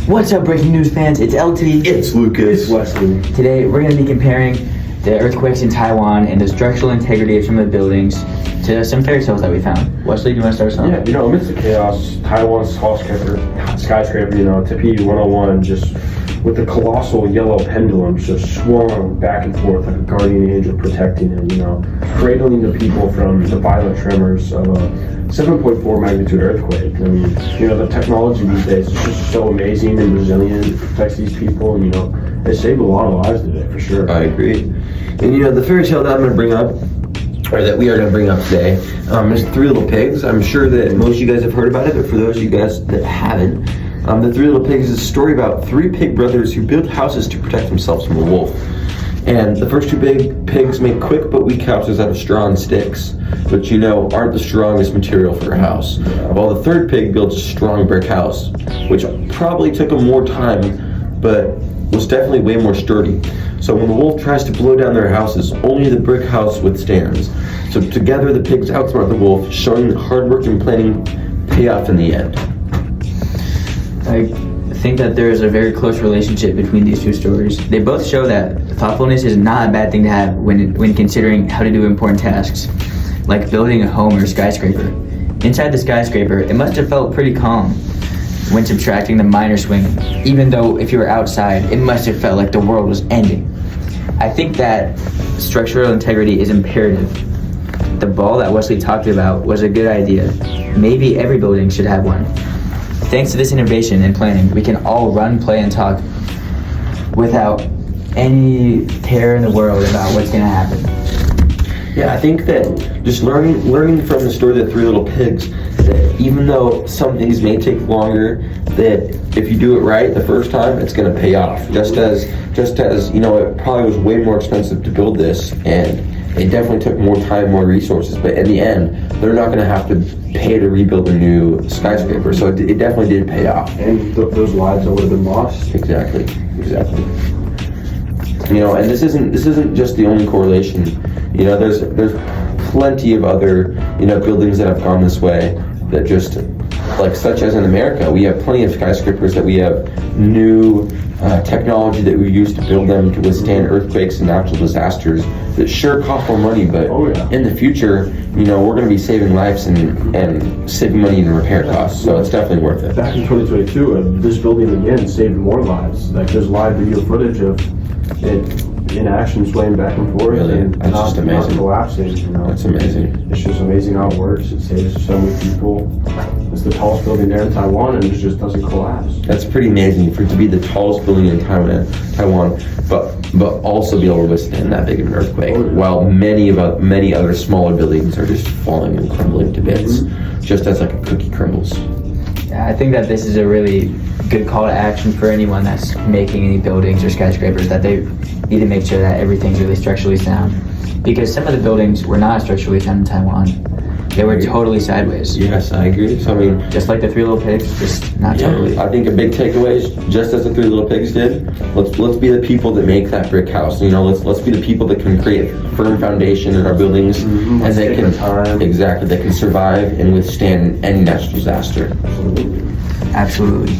What's up, breaking news fans? It's LT. It's Lucas. It's Wesley. Today, we're going to be comparing the earthquakes in Taiwan and the structural integrity of some of the buildings to some fairy tales that we found. Wesley, do you want to start us off? Yeah, amidst the chaos, Taiwan's skyscraper, Tepe 101, just with the colossal yellow pendulums just swung back and forth like a guardian angel protecting it, cradling the people from the violent tremors of a 7.4 magnitude earthquake. I mean, the technology these days is just so amazing and resilient. It protects these people, and, it saved a lot of lives today, for sure. I agree. And the fairy tale that I'm going to bring up, or that we are going to bring up today, is Three Little Pigs. I'm sure that most of you guys have heard about it, but for those of you guys that haven't, the Three Little Pigs is a story about three pig brothers who build houses to protect themselves from a wolf. And the first two big pigs make quick but weak houses out of straw and sticks, which aren't the strongest material for a house. While the third pig builds a strong brick house, which probably took them more time, but was definitely way more sturdy. So when the wolf tries to blow down their houses, only the brick house withstands. So together the pigs outsmart the wolf, showing that hard work and planning pay off in the end. I think that there is a very close relationship between these two stories. They both show that thoughtfulness is not a bad thing to have when considering how to do important tasks, like building a home or a skyscraper. Inside the skyscraper, it must have felt pretty calm when subtracting the minor swing, even though if you were outside, it must have felt like the world was ending. I think that structural integrity is imperative. The ball that Wesley talked about was a good idea. Maybe every building should have one. Thanks to this innovation and planning, we can all run, play, and talk without any terror in the world about what's going to happen. Yeah, I think that just learning from the story of the Three Little Pigs, that even though some things may take longer, that if you do it right the first time, it's going to pay off. Just as it probably was way more expensive to build this, and it definitely took more time, more resources, but in the end, they're not going to have to pay to rebuild a new skyscraper. So it definitely did pay off. And those lives that would have been lost. Exactly. And this isn't just the only correlation. There's plenty of other buildings that have gone this way that just such as in America, we have plenty of skyscrapers that we have new technology that we use to build them to withstand earthquakes and natural disasters that sure cost more money, but in the future, we're going to be saving lives and saving money in repair costs, so it's definitely worth it. Back in 2022, this building again saved more lives. There's live video footage of it in action, swaying back and forth, really? And that's just amazing. Not collapsing. That's amazing. It's just amazing how it works. It saves so many people. It's the tallest building there in Taiwan, and it just doesn't collapse. That's pretty amazing for it to be the tallest building in Taiwan, but also be able to withstand that big of an earthquake, while many other smaller buildings are just falling and crumbling to bits, just as like a cookie crumbles. Yeah, I think that this is a really good call to action for anyone that's making any buildings or skyscrapers, that they need to make sure that everything's really structurally sound. Because some of the buildings were not structurally sound in Taiwan. They were totally sideways. Yes, I agree. So just like the Three Little Pigs, just not totally. I think a big takeaway is just as the Three Little Pigs did, let's be the people that make that brick house. Let's be the people that can create a firm foundation in our buildings, and they can they can survive and withstand any natural disaster. Absolutely.